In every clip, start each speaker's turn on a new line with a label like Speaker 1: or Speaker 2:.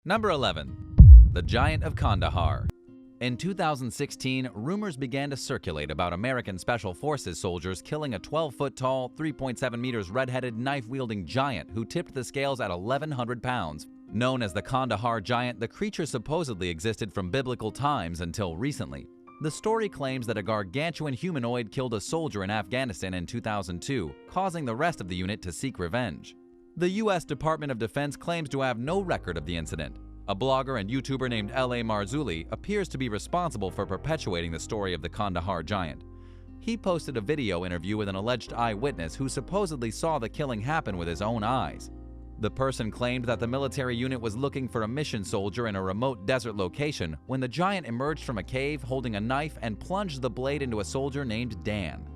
Speaker 1: Number 11. The Giant of Kandahar. In 2016, rumors began to circulate about American Special Forces soldiers killing a 12-foot-tall, 3.7 meters red-headed, knife-wielding giant who tipped the scales at 1,100 pounds. Known as the Kandahar Giant, the creature supposedly existed from biblical times until recently. The story claims that a gargantuan humanoid killed a soldier in Afghanistan in 2002, causing the rest of the unit to seek revenge. The U.S. Department of Defense claims to have no record of the incident. A blogger and YouTuber named L.A. Marzulli appears to be responsible for perpetuating the story of the Kandahar Giant. He posted a video interview with an alleged eyewitness who supposedly saw the killing happen with his own eyes. The person claimed that the military unit was looking for a mission soldier in a remote desert location when the giant emerged from a cave holding a knife and plunged the blade into a soldier named Dan.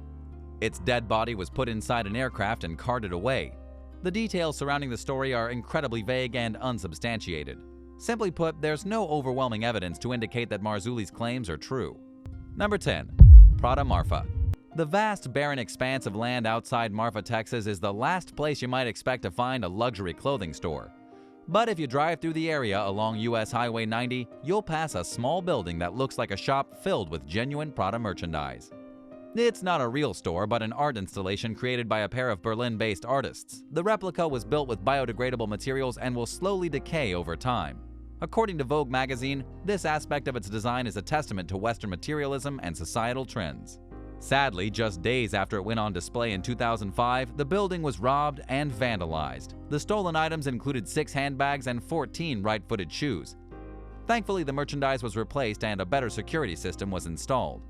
Speaker 1: Its dead body was put inside an aircraft and carted away. The details surrounding the story are incredibly vague and unsubstantiated. Simply put, there's no overwhelming evidence to indicate that Marzulli's claims are true. Number 10. PRADA MARFA. The vast, barren expanse of land outside Marfa, Texas is the last place you might expect to find a luxury clothing store. But if you drive through the area along US Highway 90, you'll pass a small building that looks like a shop filled with genuine PRADA merchandise. It's not a real store, but an art installation created by a pair of Berlin-based artists. The replica was built with biodegradable materials and will slowly decay over time. According to Vogue magazine, this aspect of its design is a testament to Western materialism and societal trends. Sadly, just days after it went on display in 2005, the building was robbed and vandalized. The stolen items included 6 handbags and 14 right-footed shoes. Thankfully, the merchandise was replaced and a better security system was installed.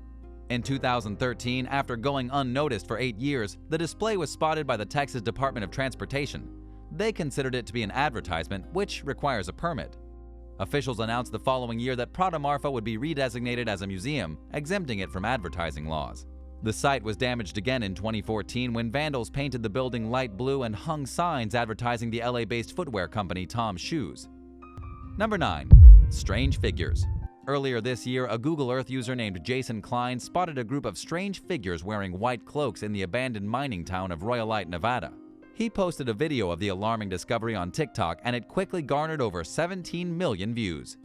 Speaker 1: In 2013, after going unnoticed for 8 years, the display was spotted by the Texas Department of Transportation. They considered it to be an advertisement, which requires a permit. Officials announced the following year that PRADA MARFA would be redesignated as a museum, exempting it from advertising laws. The site was damaged again in 2014 when vandals painted the building light blue and hung signs advertising the LA-based footwear company Tom's Shoes. Number 9. Strange Figures. Earlier this year, a Google Earth user named Jason Klein spotted a group of strange figures wearing white cloaks in the abandoned mining town of Rhyolite, Nevada. He posted a video of the alarming discovery on TikTok, and it quickly garnered over 17 million views.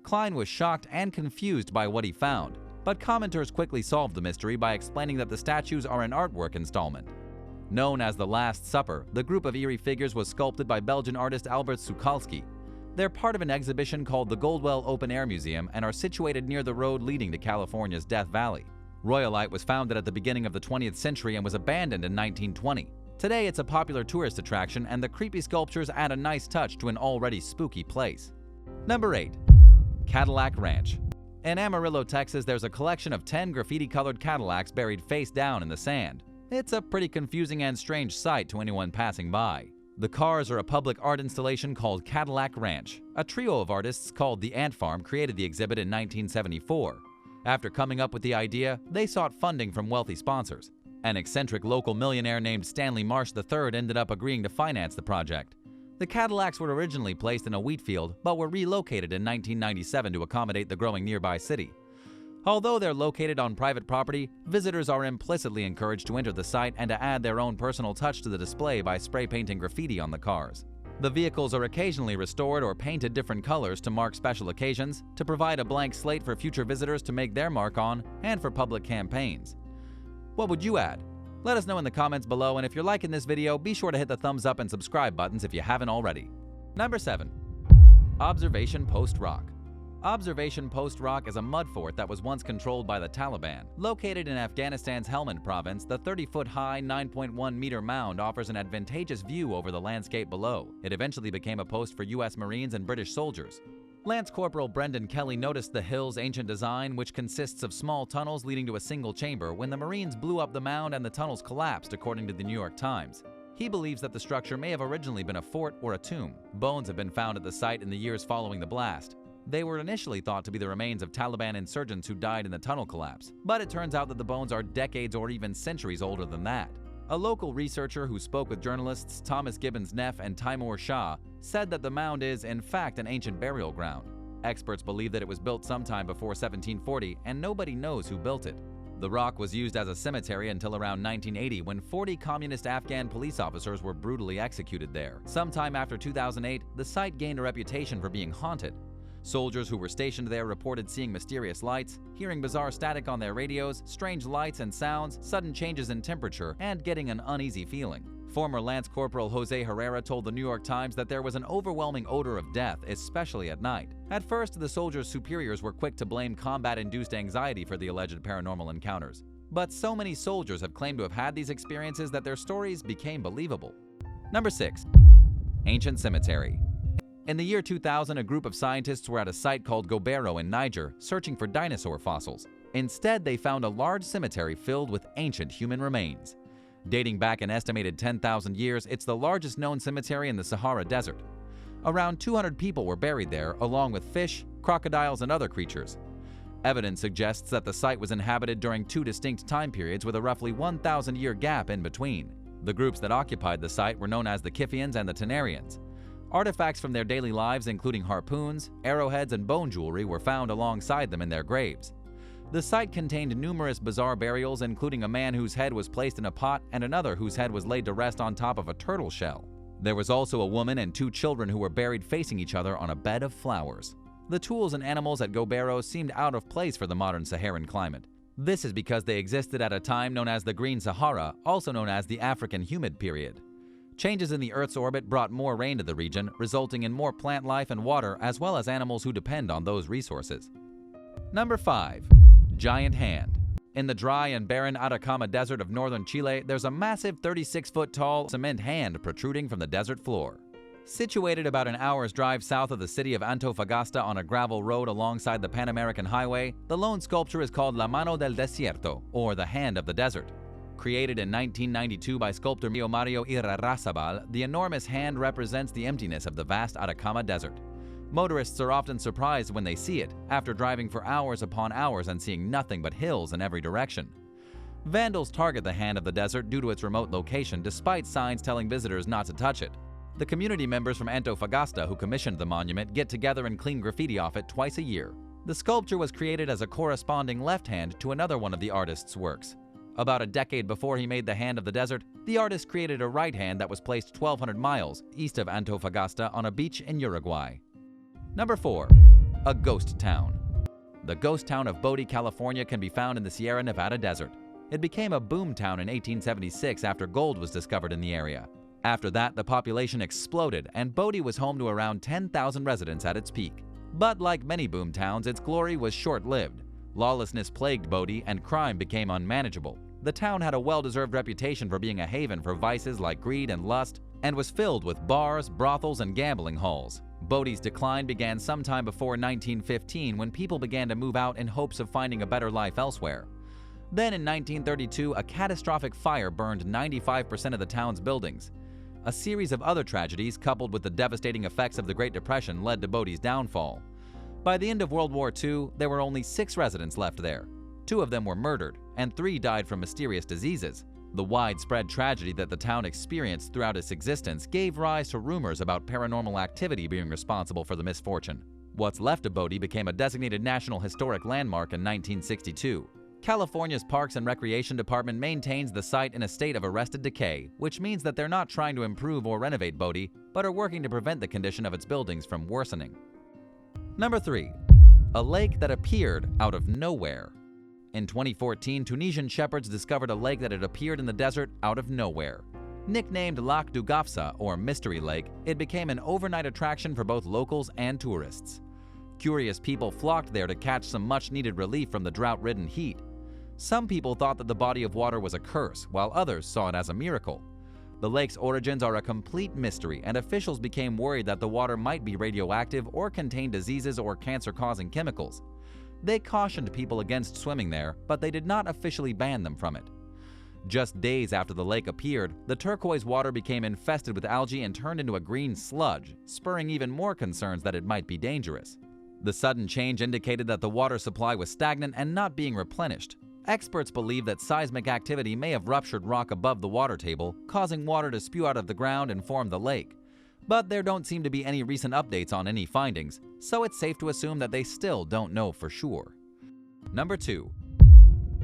Speaker 1: Klein was shocked and confused by what he found, but commenters quickly solved the mystery by explaining that the statues are an artwork installment. Known as the Last Supper, the group of eerie figures was sculpted by Belgian artist Albert Sukalski. They're part of an exhibition called the Goldwell Open Air Museum and are situated near the road leading to California's Death Valley. Rhyolite was founded at the beginning of the 20th century and was abandoned in 1920. Today, it's a popular tourist attraction, and the creepy sculptures add a nice touch to an already spooky place. Number 8. Cadillac Ranch. In Amarillo, Texas, there's a collection of 10 graffiti-colored Cadillacs buried face down in the sand. It's a pretty confusing and strange sight to anyone passing by. The cars are a public art installation called Cadillac Ranch. A trio of artists called the Ant Farm created the exhibit in 1974. After coming up with the idea, they sought funding from wealthy sponsors. An eccentric local millionaire named Stanley Marsh III ended up agreeing to finance the project. The Cadillacs were originally placed in a wheat field, but were relocated in 1997 to accommodate the growing nearby city. Although they're located on private property, visitors are implicitly encouraged to enter the site and to add their own personal touch to the display by spray painting graffiti on the cars. The vehicles are occasionally restored or painted different colors to mark special occasions, to provide a blank slate for future visitors to make their mark on, and for public campaigns. What would you add? Let us know in the comments below, and if you're liking this video, be sure to hit the thumbs up and subscribe buttons if you haven't already. Number 7. Observation Post Rock. Observation Post Rock is a mud fort that was once controlled by the Taliban. Located in Afghanistan's Helmand province, the 30-foot-high, 9.1-meter mound offers an advantageous view over the landscape below. It eventually became a post for U.S. Marines and British soldiers. Lance Corporal Brendan Kelly noticed the hill's ancient design, which consists of small tunnels leading to a single chamber, when the Marines blew up the mound and the tunnels collapsed, according to the New York Times. He believes that the structure may have originally been a fort or a tomb. Bones have been found at the site in the years following the blast. They were initially thought to be the remains of Taliban insurgents who died in the tunnel collapse, but it turns out that the bones are decades or even centuries older than that. A local researcher who spoke with journalists Thomas Gibbons Neff and Timur Shah said that the mound is, in fact, an ancient burial ground. Experts believe that it was built sometime before 1740, and nobody knows who built it. The rock was used as a cemetery until around 1980 when 40 communist Afghan police officers were brutally executed there. Sometime after 2008, the site gained a reputation for being haunted. Soldiers who were stationed there reported seeing mysterious lights, hearing bizarre static on their radios, strange lights and sounds, sudden changes in temperature, and getting an uneasy feeling. Former Lance Corporal Jose Herrera told the New York Times that there was an overwhelming odor of death, especially at night. At first, the soldiers' superiors were quick to blame combat-induced anxiety for the alleged paranormal encounters. But so many soldiers have claimed to have had these experiences that their stories became believable. Number 6. Ancient Cemetery. In the year 2000, a group of scientists were at a site called Gobero in Niger searching for dinosaur fossils. Instead, they found a large cemetery filled with ancient human remains. Dating back an estimated 10,000 years, it's the largest known cemetery in the Sahara Desert. Around 200 people were buried there, along with fish, crocodiles, and other creatures. Evidence suggests that the site was inhabited during two distinct time periods with a roughly 1,000-year gap in between. The groups that occupied the site were known as the Kiphians and the Tenarians. Artifacts from their daily lives, including harpoons, arrowheads, and bone jewelry, were found alongside them in their graves. The site contained numerous bizarre burials, including a man whose head was placed in a pot and another whose head was laid to rest on top of a turtle shell. There was also a woman and two children who were buried facing each other on a bed of flowers. The tools and animals at Gobero seemed out of place for the modern Saharan climate. This is because they existed at a time known as the Green Sahara, also known as the African Humid Period. Changes in the Earth's orbit brought more rain to the region, resulting in more plant life and water, as well as animals who depend on those resources. Number 5. Giant Hand. In the dry and barren Atacama Desert of northern Chile, there's a massive 36-foot-tall cement hand protruding from the desert floor. Situated about an hour's drive south of the city of Antofagasta on a gravel road alongside the Pan American Highway, the lone sculpture is called La Mano del Desierto, or the Hand of the Desert. Created in 1992 by sculptor Mario Irarrázaval, the enormous hand represents the emptiness of the vast Atacama Desert. Motorists are often surprised when they see it, after driving for hours upon hours and seeing nothing but hills in every direction. Vandals target the Hand of the Desert due to its remote location, despite signs telling visitors not to touch it. The community members from Antofagasta who commissioned the monument get together and clean graffiti off it twice a year. The sculpture was created as a corresponding left hand to another one of the artist's works. About a decade before he made the Hand of the Desert, the artist created a right hand that was placed 1,200 miles east of Antofagasta on a beach in Uruguay. Number 4. A ghost town. The ghost town of Bodie, California can be found in the Sierra Nevada desert. It became a boom town in 1876 after gold was discovered in the area. After that, the population exploded, and Bodie was home to around 10,000 residents at its peak. But like many boom towns, its glory was short-lived. Lawlessness plagued Bodie, and crime became unmanageable. The town had a well-deserved reputation for being a haven for vices like greed and lust, and was filled with bars, brothels, and gambling halls. Bodie's decline began sometime before 1915 when people began to move out in hopes of finding a better life elsewhere. Then in 1932, a catastrophic fire burned 95% of the town's buildings. A series of other tragedies, coupled with the devastating effects of the Great Depression, led to Bodie's downfall. By the end of World War II, there were only 6 residents left there. 2 of them were murdered, and 3 died from mysterious diseases. The widespread tragedy that the town experienced throughout its existence gave rise to rumors about paranormal activity being responsible for the misfortune. What's left of Bodie became a designated National Historic Landmark in 1962. California's Parks and Recreation Department maintains the site in a state of arrested decay, which means that they're not trying to improve or renovate Bodie, but are working to prevent the condition of its buildings from worsening. Number 3. A lake that appeared out of nowhere. In 2014, Tunisian shepherds discovered a lake that had appeared in the desert out of nowhere. Nicknamed Lac du Gafsa, or Mystery Lake, it became an overnight attraction for both locals and tourists. Curious people flocked there to catch some much-needed relief from the drought-ridden heat. Some people thought that the body of water was a curse, while others saw it as a miracle. The lake's origins are a complete mystery, and officials became worried that the water might be radioactive or contain diseases or cancer-causing chemicals. They cautioned people against swimming there, but they did not officially ban them from it. Just days after the lake appeared, the turquoise water became infested with algae and turned into a green sludge, spurring even more concerns that it might be dangerous. The sudden change indicated that the water supply was stagnant and not being replenished. Experts believe that seismic activity may have ruptured rock above the water table, causing water to spew out of the ground and form the lake. But there don't seem to be any recent updates on any findings, so it's safe to assume that they still don't know for sure. Number 2.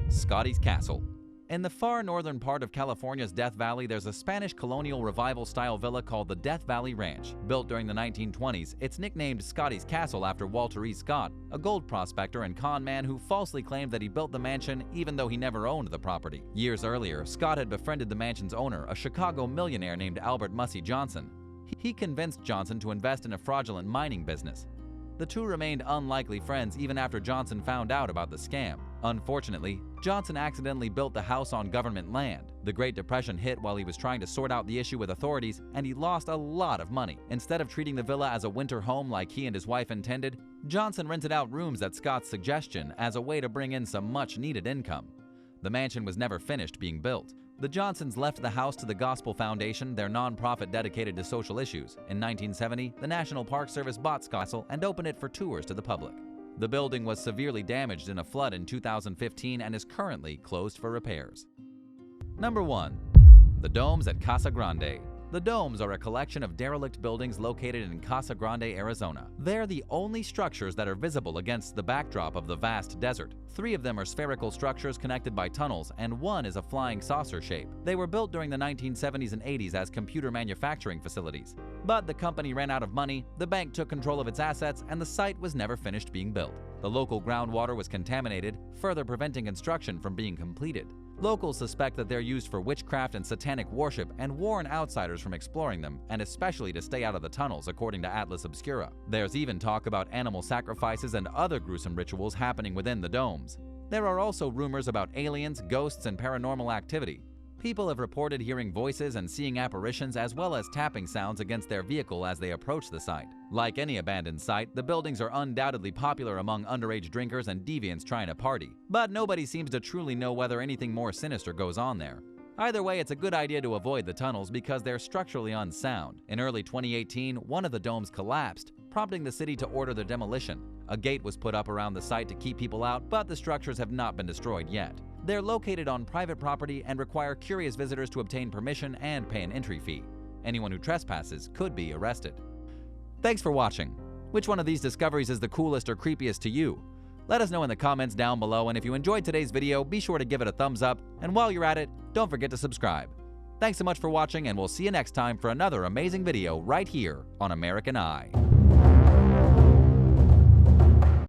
Speaker 1: Scotty's Castle. In the far northern part of California's Death Valley, there's a Spanish colonial revival-style villa called the Death Valley Ranch. Built during the 1920s, it's nicknamed Scotty's Castle after Walter E. Scott, a gold prospector and con man who falsely claimed that he built the mansion even though he never owned the property. Years earlier, Scott had befriended the mansion's owner, a Chicago millionaire named Albert Mussey Johnson. He convinced Johnson to invest in a fraudulent mining business. The two remained unlikely friends even after Johnson found out about the scam. Unfortunately, Johnson accidentally built the house on government land. The Great Depression hit while he was trying to sort out the issue with authorities, and he lost a lot of money. Instead of treating the villa as a winter home like he and his wife intended, Johnson rented out rooms at Scott's suggestion as a way to bring in some much-needed income. The mansion was never finished being built. The Johnsons left the house to the Gospel Foundation, their nonprofit dedicated to social issues. In 1970, the National Park Service bought Scott's Castle and opened it for tours to the public. The building was severely damaged in a flood in 2015 and is currently closed for repairs. Number 1. The Domes at Casa Grande. The Domes are a collection of derelict buildings located in Casa Grande, Arizona. They're the only structures that are visible against the backdrop of the vast desert. 3 of them are spherical structures connected by tunnels, and 1 is a flying saucer shape. They were built during the 1970s and 80s as computer manufacturing facilities. But the company ran out of money, the bank took control of its assets, and the site was never finished being built. The local groundwater was contaminated, further preventing construction from being completed. Locals suspect that they're used for witchcraft and satanic worship and warn outsiders from exploring them, and especially to stay out of the tunnels, according to Atlas Obscura. There's even talk about animal sacrifices and other gruesome rituals happening within the domes. There are also rumors about aliens, ghosts, and paranormal activity. People have reported hearing voices and seeing apparitions as well as tapping sounds against their vehicle as they approach the site. Like any abandoned site, the buildings are undoubtedly popular among underage drinkers and deviants trying to party. But nobody seems to truly know whether anything more sinister goes on there. Either way, it's a good idea to avoid the tunnels because they're structurally unsound. In early 2018, one of the domes collapsed, prompting the city to order their demolition. A gate was put up around the site to keep people out, but the structures have not been destroyed yet. They're located on private property and require curious visitors to obtain permission and pay an entry fee. Anyone who trespasses could be arrested. Thanks for watching. Which one of these discoveries is the coolest or creepiest to you? Let us know in the comments down below, and if you enjoyed today's video, be sure to give it a thumbs up, and while you're at it, don't forget to subscribe. Thanks so much for watching, and we'll see you next time for another amazing video right here on American Eye.